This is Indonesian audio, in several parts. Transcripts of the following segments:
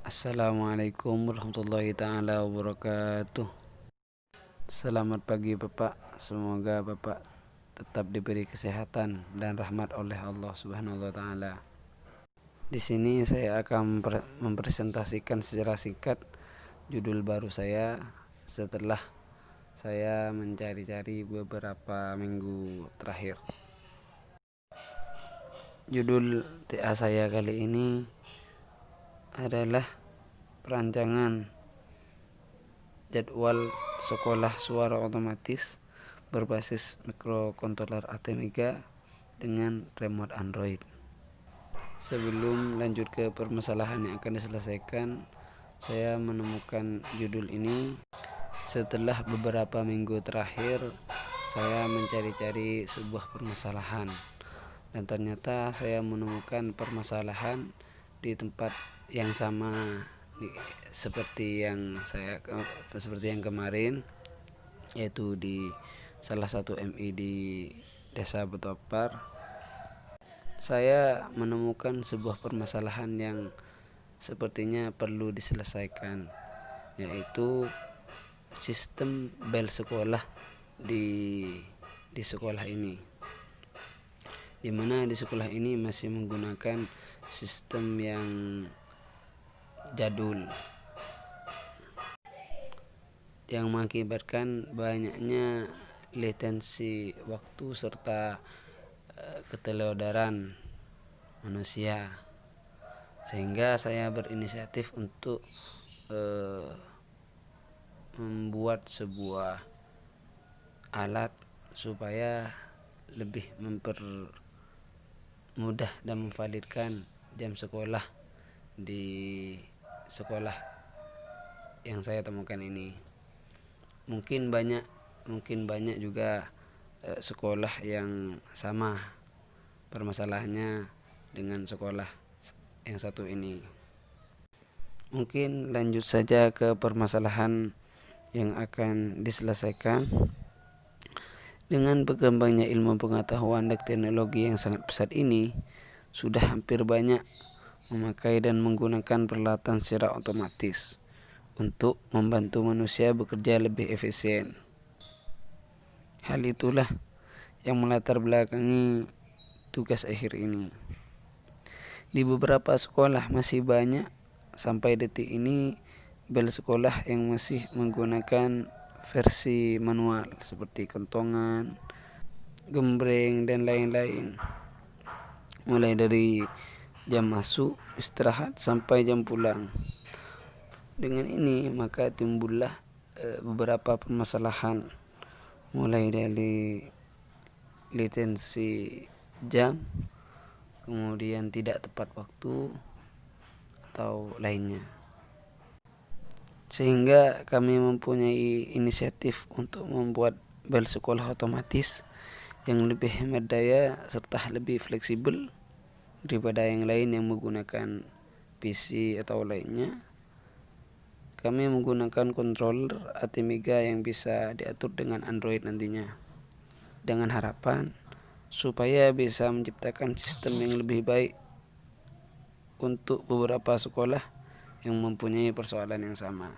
Assalamualaikum warahmatullahi ta'ala wabarakatuh. Selamat pagi Bapak. Semoga Bapak tetap diberi kesehatan dan rahmat oleh Allah Subhanahu wa taala. Di sini saya akan mempresentasikan secara singkat judul baru saya setelah saya mencari-cari beberapa minggu terakhir. Judul TA saya kali ini adalah perancangan jadwal sekolah suara otomatis berbasis microcontroller ATmega dengan remote Android. Sebelum lanjut ke permasalahan yang akan diselesaikan, saya menemukan judul ini setelah beberapa minggu terakhir saya mencari-cari sebuah permasalahan, dan ternyata saya menemukan permasalahan di tempat yang sama seperti yang kemarin, yaitu di salah satu MI di Desa Betopar. Saya menemukan sebuah permasalahan yang sepertinya perlu diselesaikan, yaitu sistem bel sekolah di sekolah ini, di mana di sekolah ini masih menggunakan sistem yang jadul yang mengakibatkan banyaknya latensi waktu serta ketelodaran manusia, sehingga saya berinisiatif untuk membuat sebuah alat supaya lebih mempermudah dan memvalidkan jam sekolah di sekolah yang saya temukan ini. Mungkin banyak juga sekolah yang sama permasalahannya dengan sekolah yang satu ini. Mungkin lanjut saja ke permasalahan yang akan diselesaikan. Dengan berkembangnya ilmu pengetahuan dan teknologi yang sangat pesat ini, sudah hampir banyak memakai dan menggunakan peralatan secara otomatis untuk membantu manusia bekerja lebih efisien. Hal itulah yang melatar belakangi tugas akhir ini. Di beberapa sekolah masih banyak sampai detik ini bel sekolah yang masih menggunakan versi manual seperti kentongan, gembreng, dan lain-lain, mulai dari jam masuk, istirahat, sampai jam pulang. Dengan ini maka timbullah beberapa permasalahan, mulai dari latensi jam, kemudian tidak tepat waktu atau lainnya. Sehingga kami mempunyai inisiatif untuk membuat bel sekolah otomatis yang lebih hemat daya serta lebih fleksibel daripada yang lain yang menggunakan PC atau lainnya. Kami menggunakan controller ATmega yang bisa diatur dengan Android nantinya, dengan harapan supaya bisa menciptakan sistem yang lebih baik untuk beberapa sekolah yang mempunyai persoalan yang sama.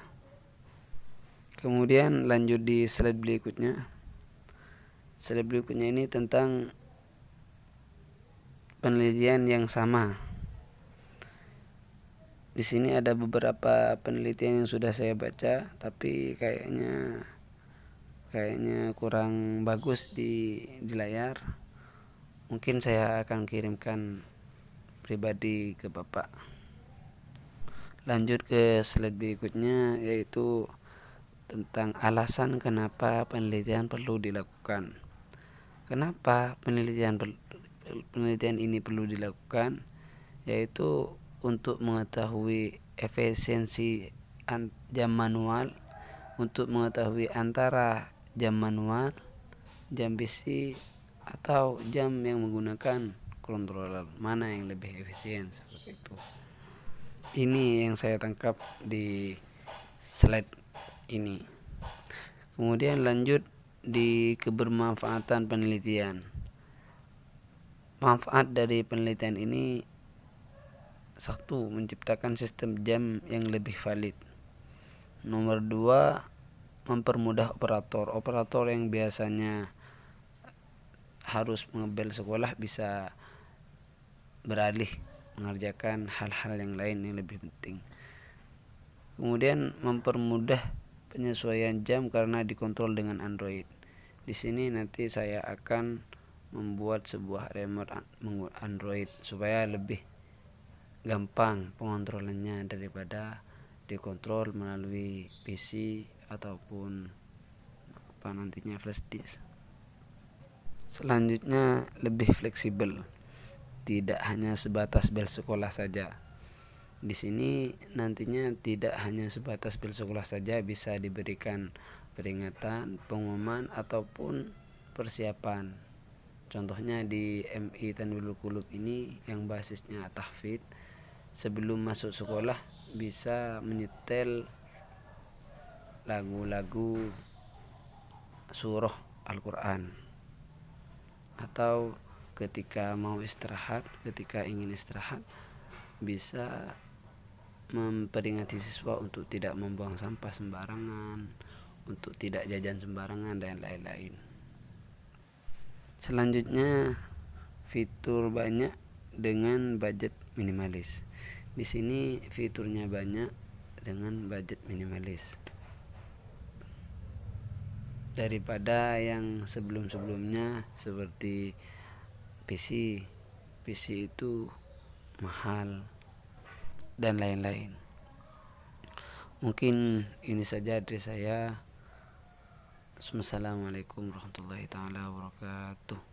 Kemudian lanjut di slide berikutnya. Slide berikutnya ini tentang penelitian yang sama. Di sini ada beberapa penelitian yang sudah saya baca, tapi kayaknya kurang bagus di layar. Mungkin saya akan kirimkan pribadi ke Bapak. Lanjut ke slide berikutnya, yaitu tentang alasan kenapa penelitian perlu dilakukan. Kenapa penelitian ini perlu dilakukan? Yaitu untuk mengetahui efisiensi jam manual, untuk mengetahui antara jam manual, jam PC, atau jam yang menggunakan controller, mana yang lebih efisien, seperti itu. Ini yang saya tangkap di slide ini. Kemudian lanjut di kebermanfaatan penelitian. Manfaat dari penelitian ini Satu, menciptakan sistem jam yang lebih valid. Nomor dua, mempermudah operator yang biasanya harus mengebel sekolah bisa beralih mengerjakan hal-hal yang lain yang lebih penting. Kemudian mempermudah penyesuaian jam karena dikontrol dengan Android. Di sini nanti saya akan membuat sebuah remote Android supaya lebih gampang pengontrolannya daripada dikontrol melalui PC ataupun nantinya flash disk. Selanjutnya, lebih fleksibel, tidak hanya sebatas bel sekolah saja. Di sini nantinya tidak hanya sebatas bel sekolah saja, bisa diberikan peringatan, pengumuman ataupun persiapan. Contohnya di MI Tanwirul Qulub ini yang basisnya tahfidz, sebelum masuk sekolah bisa menyetel lagu-lagu surah Al-Quran, atau ketika ingin istirahat bisa memperingati siswa untuk tidak membuang sampah sembarangan, untuk tidak jajan sembarangan, dan lain-lain. Selanjutnya, fitur banyak dengan budget minimalis. Di sini fiturnya banyak dengan budget minimalis daripada yang sebelum-sebelumnya seperti PC itu mahal dan lain-lain. Mungkin ini saja dari saya. Assalamualaikum warahmatullahi taala wabarakatuh.